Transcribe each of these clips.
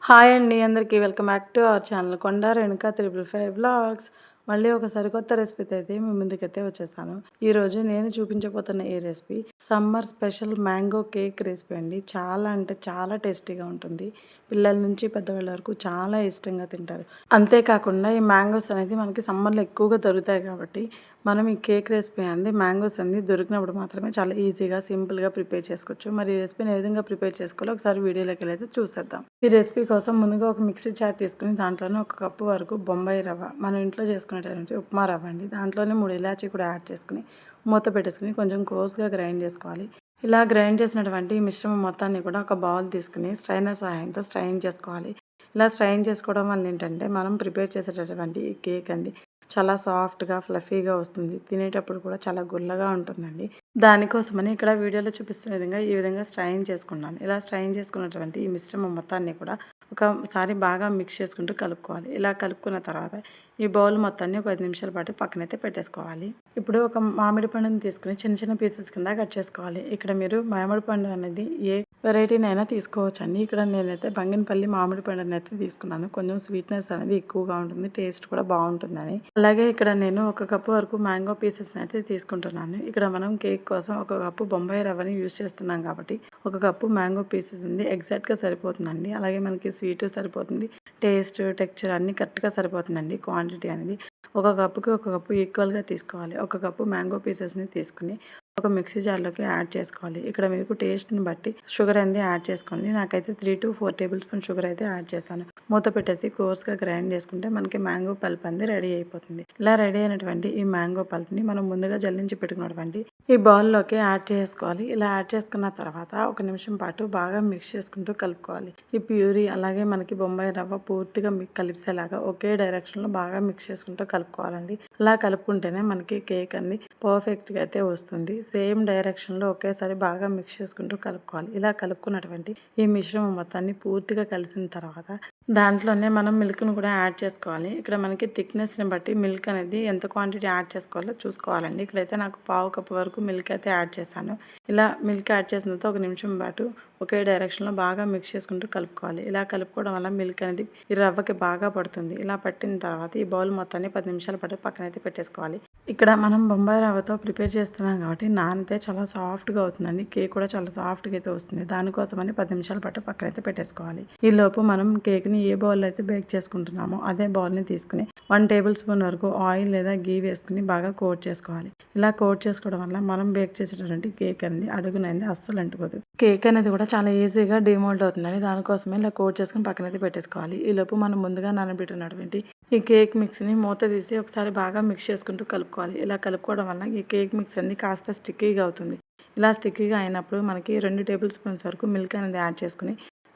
Hi అండి అందరికీ welcome back to our channel కొండ రేణుక 555 వ్లాగ్స్. మళ్ళీ ఒక సరికొత్త రెసిపీతో అయితే మీ ముందుకైతే వచ్చేసాను. ఈరోజు నేను చూపించబోతున్న ఈ recipe summer special mango cake recipe అండి. చాలా అంటే చాలా టేస్టీగా ఉంటుంది. పిల్లల నుంచి పెద్దవాళ్ళ వరకు చాలా ఇష్టంగా తింటారు. అంతేకాకుండా ఈ మ్యాంగోస్ అనేది మనకి సమ్మర్లో ఎక్కువగా దొరుకుతాయి కాబట్టి మనం ఈ కేక్ రెసిపీ అనేది మ్యాంగోస్ అన్ని దొరికినప్పుడు మాత్రమే చాలా ఈజీగా సింపుల్గా ప్రిపేర్ చేసుకోవచ్చు. మరి ఈ రెసిపీని ఏ విధంగా ప్రిపేర్ చేసుకోవాలో ఒకసారి వీడియోలోకి వెళ్ళి చూసేద్దాం. ఈ రెసిపీ కోసం ముందుగా ఒక మిక్సీ జార్ తీసుకుని దాంట్లోనే 1 కప్పు వరకు బొంబాయి రవ్వ, మనం ఇంట్లో చేసుకునేటటువంటి ఉప్మా రవ్వ అండి, దాంట్లోనే 3 ఇలాచీ కూడా యాడ్ చేసుకుని మూత పెట్టేసుకుని కొంచెం కోర్స్గా గ్రైండ్ చేసుకోవాలి. ఇలా గ్రైండ్ చేసినటువంటి ఈ మిశ్రమం మొత్తాన్ని కూడా ఒక బౌల్ తీసుకుని స్ట్రైనర్ సహాయంతో స్ట్రైన్ చేసుకోవాలి. ఇలా స్ట్రైన్ చేసుకోవడం వల్ల ఏంటంటే మనం ప్రిపేర్ చేసేటటువంటి ఈ కేక్ అండి చాలా సాఫ్ట్గా ఫ్లఫీగా వస్తుంది. తినేటప్పుడు కూడా చాలా గుల్లగా ఉంటుందండి. దానికోసమని ఇక్కడ వీడియోలో చూపిస్తున్న విధంగా ఈ విధంగా స్ట్రైన్ చేసుకున్నాను. ఇలా స్ట్రైన్ చేసుకున్నటువంటి ఈ మిశ్రమం మొత్తాన్ని కూడా ఒకసారి బాగా మిక్స్ చేసుకుంటూ కలుపుకోవాలి. ఇలా కలుపుకున్న తర్వాత ఈ బౌల్ మొత్తాన్ని ఒక 5 నిమిషాల పాటు పక్కనైతే పెట్టేసుకోవాలి. ఇప్పుడు ఒక మామిడి పండుని తీసుకుని చిన్న చిన్న పీసెస్ కింద కట్ చేసుకోవాలి. ఇక్కడ మీరు మామిడి పండు అనేది ఏ వెరైటీనైనా తీసుకోవచ్చండి. ఇక్కడ నేనైతే బంగినపల్లి మామిడి పండుని అయితే తీసుకున్నాను. కొంచెం స్వీట్నెస్ అనేది ఎక్కువగా ఉంటుంది, టేస్ట్ కూడా బాగుంటుందని. అలాగే ఇక్కడ నేను 1 కప్పు వరకు మ్యాంగో పీసెస్ని అయితే తీసుకుంటున్నాను. ఇక్కడ మనం కేక్ కోసం 1 కప్పు బొంబాయి రవ్వని యూజ్ చేస్తున్నాం కాబట్టి 1 కప్పు మ్యాంగో పీసెస్ ఉంది ఎగ్జాక్ట్గా సరిపోతుందండి. అలాగే మనకి స్వీట్ సరిపోతుంది, టేస్ట్ టెక్స్చర్ అన్నీ కరెక్ట్గా సరిపోతుందండి. క్వాంటిటీ అనేది 1 కప్పుకి 1 కప్పు ఈక్వల్గా తీసుకోవాలి. 1 కప్పు మ్యాంగో పీసెస్ని తీసుకుని ఒక మిక్సీ జార్లోకి యాడ్ చేసుకోవాలి. ఇక్కడ మీకు టేస్ట్ని బట్టి షుగర్ అనేది యాడ్ చేసుకోండి. నాకైతే 3 to 4 టేబుల్ స్పూన్ షుగర్ అయితే యాడ్ చేశాను. మూత పెట్టేసి కోర్స్గా గ్రైండ్ చేసుకుంటే మనకి మ్యాంగో పల్ప్ అనేది రెడీ అయిపోతుంది. ఇలా రెడీ అయినటువంటి ఈ మ్యాంగో పల్ప్ని మనం ముందుగా జల్లించి పెట్టుకున్నటువంటి ఈ బౌల్లోకి యాడ్ చేసుకోవాలి. ఇలా యాడ్ చేసుకున్న తర్వాత 1 నిమిషం పాటు బాగా మిక్స్ చేసుకుంటూ కలుపుకోవాలి. ఈ ప్యూరీ అలాగే మనకి బొంబాయి రవ్వ పూర్తిగా కలిసేలాగా ఒకే డైరెక్షన్లో బాగా మిక్స్ చేసుకుంటూ కలుపుకోవాలండి. అలా కలుపుకుంటేనే మనకి కేక్ అన్ని పర్ఫెక్ట్గా అయితే వస్తుంది. సేమ్ డైరెక్షన్లో ఒకేసారి బాగా మిక్స్ చేసుకుంటూ కలుపుకోవాలి. ఇలా కలుపుకున్నటువంటి ఈ మిశ్రమం మొత్తాన్ని పూర్తిగా కలిసిన తర్వాత దాంట్లోనే మనం మిల్క్ను కూడా యాడ్ చేసుకోవాలి. ఇక్కడ మనకి థిక్నెస్ని బట్టి మిల్క్ అనేది ఎంత క్వాంటిటీ యాడ్ చేసుకోవాలో చూసుకోవాలండి. ఇక్కడైతే నాకు 1/2 కప్పు వరకు మిల్క్ అయితే యాడ్ చేశాను. ఇలా మిల్క్ యాడ్ చేసిన తర్వాత 1 నిమిషం పాటు ఒకే డైరెక్షన్లో బాగా మిక్స్ చేసుకుంటూ కలుపుకోవాలి. ఇలా కలుపుకోవడం వల్ల మిల్క్ అనేది ఈ రవ్వకి బాగా పడుతుంది. ఇలా పట్టిన తర్వాత ఈ బౌల్ మొత్తాన్ని 10 నిమిషాల పాటు పక్కనైతే పెట్టేసుకోవాలి. ఇక్కడ మనం బొంబాయి రవ్వతో ప్రిపేర్ చేస్తున్నాం కాబట్టి నానితే చాలా సాఫ్ట్గా అవుతుందండి. కేక్ కూడా చాలా సాఫ్ట్గా అయితే వస్తుంది. దానికోసమని 10 నిమిషాల పాటు పక్కనైతే పెట్టేసుకోవాలి. ఈ లోపు మనం కేక్ని ఏ బౌల్లో అయితే బేక్ చేసుకుంటున్నామో అదే బౌల్ని తీసుకుని 1 టేబుల్ స్పూన్ వరకు ఆయిల్ లేదా గీ వేసుకుని బాగా కోట్ చేసుకోవాలి. ఇలా కోట్ చేసుకోవడం వల్ల మనం బేక్ చేసేటటువంటి కేక్ అనేది అడుగునైంది అస్సలు అంటుకోదు. కేక్ అనేది కూడా చాలా ఈజీగా డిమోల్డ్ అవుతుందండి. దానికోసమే ఇలా కోట్ చేసుకుని పక్కనైతే పెట్టేసుకోవాలి. ఈ లోపు మనం ముందుగా నానబెట్టినటువంటి ఈ కేక్ మిక్స్ని మూత తీసి ఒకసారి బాగా మిక్స్ చేసుకుంటూ కలుపుకోవాలి. ఇలా కలుపుకోవడం వల్ల ఈ కేక్ మిక్స్ అనేది కాస్త స్టిక్కీగా అవుతుంది. ఇలా స్టిక్కీగా అయినప్పుడు మనకి 2 టేబుల్ స్పూన్స్ వరకు మిల్క్ అనేది యాడ్ చేసుకుని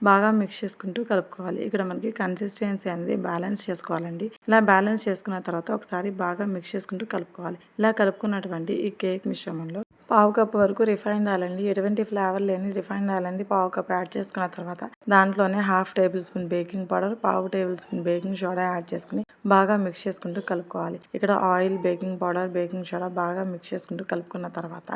బాగా మిక్స్ చేసుకుంటూ కలుపుకోవాలి. ఇక్కడ మనకి కన్సిస్టెన్సీ అనేది బ్యాలెన్స్ చేసుకోవాలండి. ఇలా బ్యాలెన్స్ చేసుకున్న తర్వాత ఒకసారి బాగా మిక్స్ చేసుకుంటూ కలుపుకోవాలి. ఇలా కలుపుకున్నటువంటి ఈ కేక్ మిశ్రమంలో 1/2 కప్పు వరకు రిఫైన్డ్ ఆయిల్ అండి, ఎటువంటి ఫ్లేవర్ లేని రిఫైన్డ్ ఆయిల్ అనేది 1/2 కప్ యాడ్ చేసుకున్న తర్వాత దాంట్లోనే 1/2 table spoon baking powder, 1/2 table spoon baking soda add చేసుకుని బాగా మిక్స్ చేసుకుంటూ కలుపుకోవాలి. ఇక్కడ oil, baking powder, baking soda బాగా మిక్స్ చేసుకుంటూ కలుపుకున్న తర్వాత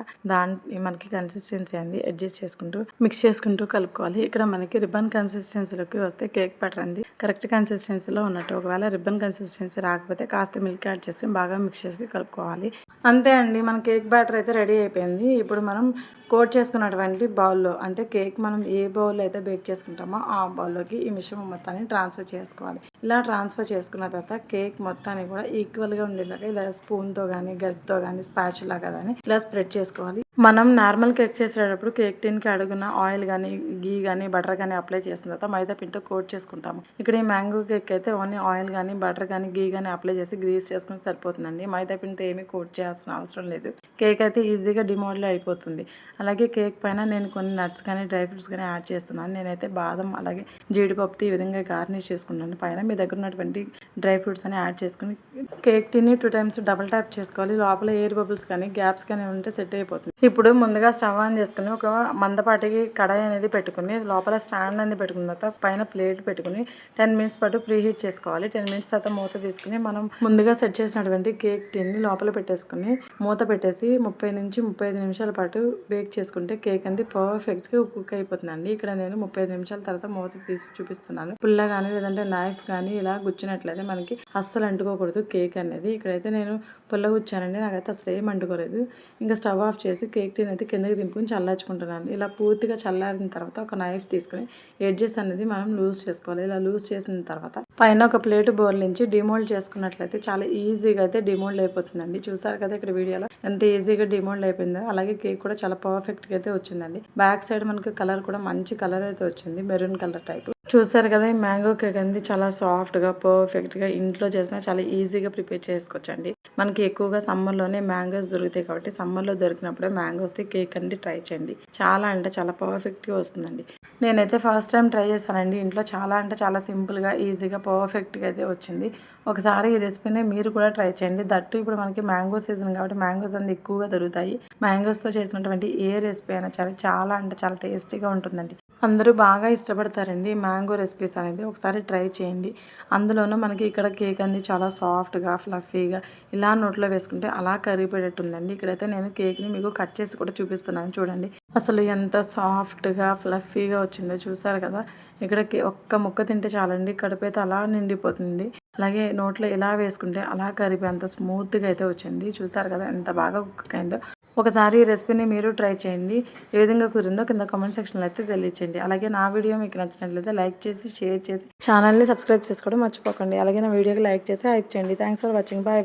మనకి కన్సిస్టెన్సీ అనేది అడ్జస్ట్ చేసుకుంటూ మిక్స్ చేసుకుంటూ కలుపుకోవాలి. ఇక్కడ మనకి రిబ్బన్ కన్సిస్టెన్సీలోకి వస్తే కేక్ బ్యాటర్ అనేది కరెక్ట్ కన్సిస్టెన్సీలో ఉన్నట్టు. ఒకవేళ రిబ్బన్ కన్సిస్టెన్సీ రాకపోతే కాస్త మిల్క్ యాడ్ చేసి బాగా మిక్స్ చేసి కలుపుకోవాలి. అంతే అండి, మన కేక్ బ్యాటర్ అయితే రెడీ అయిపోయింది. ఇప్పుడు మనం కోట్ చేసుకున్నటువంటి బౌల్లో, అంటే కేక్ మనం ఏ బౌల్లో అయితే బేక్ చేసుకుంటామో ఆ బౌల్లోకి ఈ మిశ్రమం మొత్తాన్ని ట్రాన్స్ఫర్ చేసుకోవాలి. ఇలా ట్రాన్స్ఫర్ చేసుకున్న తర్వాత కేక్ మొత్తాన్ని కూడా ఈక్వల్గా ఉండేలాగా ఇలా స్పూన్తో కానీ గరిటతో కానీ స్పాచులా కానీ ఇలా స్ప్రెడ్ చేసుకోవాలి. మనం నార్మల్ కేక్ చేసేటప్పుడు కేక్ టిన్కి అడుగున ఆయిల్ కానీ గీ కానీ బటర్ కానీ అప్లై చేసిన తర్వాత మైదా పిండితో కోట్ చేసుకుంటాము. ఇక్కడ ఈ మ్యాంగో కేక్ అయితే ఓన్లీ ఆయిల్ కానీ బటర్ కానీ గీ కానీ అప్లై చేసి గ్రీస్ చేసుకుని సరిపోతుందండి. మైదా పిండితో ఏమీ కోట్ చేయాల్సిన అవసరం లేదు. కేక్ అయితే ఈజీగా డిమోల్డ్ అయిపోతుంది. అలాగే కేక్ పైన నేను కొన్ని నట్స్ కానీ డ్రై ఫ్రూట్స్ కానీ యాడ్ చేస్తున్నాను. నేనైతే బాదం అలాగే జీడిపప్పుతో ఈ విధంగా గార్నిష్ చేసుకుంటాను. పైన మీ దగ్గర ఉన్నటువంటి డ్రై ఫ్రూట్స్ అని యాడ్ చేసుకుని కేక్ టిన్ని 2 టైమ్స్ డబుల్ ట్యాప్ చేసుకోవాలి. లోపల ఎయిర్ బబుల్స్ కానీ గ్యాప్స్ కానీ ఉంటే సెట్ అయిపోతుంది. ఇప్పుడు ముందుగా స్టవ్ ఆన్ చేసుకుని ఒక మందపాటికి కడాయి అనేది పెట్టుకుని లోపల స్టాండ్ అనేది పెట్టుకున్న తర్వాత పైన ప్లేట్ పెట్టుకుని 10 మినిట్స్ పాటు ప్రీ హీట్ చేసుకోవాలి. 10 మినిట్స్ తర్వాత మూత తీసుకుని మనం ముందుగా సెట్ చేసినటువంటి కేక్ టిన్ని లోపల పెట్టేసుకుని మూత పెట్టేసి 30 నుంచి 35 నిమిషాల పాటు బేక్ చేసుకుంటే కేక్ అనేది పర్ఫెక్ట్గా కుక్ అయిపోతుందండి. ఇక్కడ నేను 35 నిమిషాల తర్వాత మూత తీసి చూపిస్తున్నాను. పుల్ల కానీ లేదంటే నైఫ్ కానీ ఇలా గుచ్చినట్లయితే మనకి అస్సలు అంటుకోకూడదు కేక్ అనేది. ఇక్కడైతే నేను పుల్ల గుచ్చానండి, నాకైతే అసలు ఏం అంటుకోలేదు. ఇంకా స్టవ్ ఆఫ్ చేసి కేక్ టిన్ అయితే కిందకి దింపుకొని చల్లార్చుకుంటున్నాను. ఇలా పూర్తిగా చల్లారిన తర్వాత ఒక నైఫ్ తీసుకుని ఎడ్జెస్ అనేది మనం లూజ్ చేసుకోవాలి. ఇలా లూజ్ చేసిన తర్వాత పైన ఒక ప్లేట్ బోర్లించి డిమోల్డ్ చేసుకున్నట్లయితే చాలా ఈజీగా అయితే డిమోల్డ్ అయిపోతుందండి. చూసారు కదా ఇక్కడ వీడియోలో ఎంత ఈజీగా డిమోల్డ్ అయిపోయిందో. అలాగే కేక్ కూడా చాలా పర్ఫెక్ట్గా అయితే వచ్చిందండి. బ్యాక్ సైడ్ మనకి కలర్ కూడా మంచి కలర్ అయితే వచ్చింది, మెరూన్ కలర్ టైప్. చూసారు కదా ఈ మ్యాంగో కేక్ అనేది చాలా సాఫ్ట్గా పర్ఫెక్ట్గా ఇంట్లో చేసినా చాలా ఈజీగా ప్రిపేర్ చేసుకోవచ్చండి. మనకి ఎక్కువగా సమ్మర్లోనే మ్యాంగోస్ దొరుకుతాయి కాబట్టి సమ్మర్లో దొరికినప్పుడే మ్యాంగోస్ది కేక్ అనేది ట్రై చేయండి. చాలా అంటే చాలా పర్ఫెక్ట్గా వస్తుందండి. నేనైతే ఫస్ట్ టైం ట్రై చేశానండి ఇంట్లో. చాలా అంటే చాలా సింపుల్గా ఈజీగా పర్ఫెక్ట్గా అయితే వచ్చింది. ఒకసారి ఈ రెసిపీని మీరు కూడా ట్రై చేయండి. దట్టు ఇప్పుడు మనకి మ్యాంగో సీజన్ కాబట్టి మ్యాంగోస్ అనేది ఎక్కువగా దొరుకుతాయి. మ్యాంగోస్తో చేసినటువంటి ఏ రెసిపీ అయినా చాలా అంటే చాలా టేస్టీగా ఉంటుందండి. అందరూ బాగా ఇష్టపడతారండి మ్యాంగో రెసిపీస్ అనేది. ఒకసారి ట్రై చేయండి. అందులోనూ మనకి ఇక్కడ కేక్ అనేది చాలా సాఫ్ట్గా ఫ్లఫీగా ఇలా నోట్లో వేసుకుంటే అలా కరిగిపోయేటట్టు ఉందండి. ఇక్కడైతే నేను కేక్ని మీకు కట్ చేసి కూడా చూపిస్తున్నాను చూడండి. అసలు ఎంత సాఫ్ట్గా ఫ్లఫీగా వచ్చిందో చూసారు కదా. ఇక్కడ ఒక్క ముక్క తింటే చాలండి, కడుపు అయితే అలా నిండిపోతుంది. అలాగే నోట్లో ఇలా వేసుకుంటే అలా కరిపి అంత స్మూత్గా అయితే వచ్చింది. చూసారు కదా ఎంత బాగా కుక్ అయిందో. ఒకసారి ఈ రెసిపీని మీరు ట్రై చేయండి. ఏ విధంగా కుదిరిందో కింద కామెంట్ సెక్షన్లో అయితే తెలియచేయండి. అలాగే నా వీడియో మీకు నచ్చినట్లయితే లైక్ చేసి షేర్ చేసి ఛానల్ని సబ్స్క్రైబ్ చేసుకోవడం మర్చిపోకండి. అలాగే నా వీడియోకి లైక్ చేసి హైప్ చేయండి. Thanks for watching. బాయ్.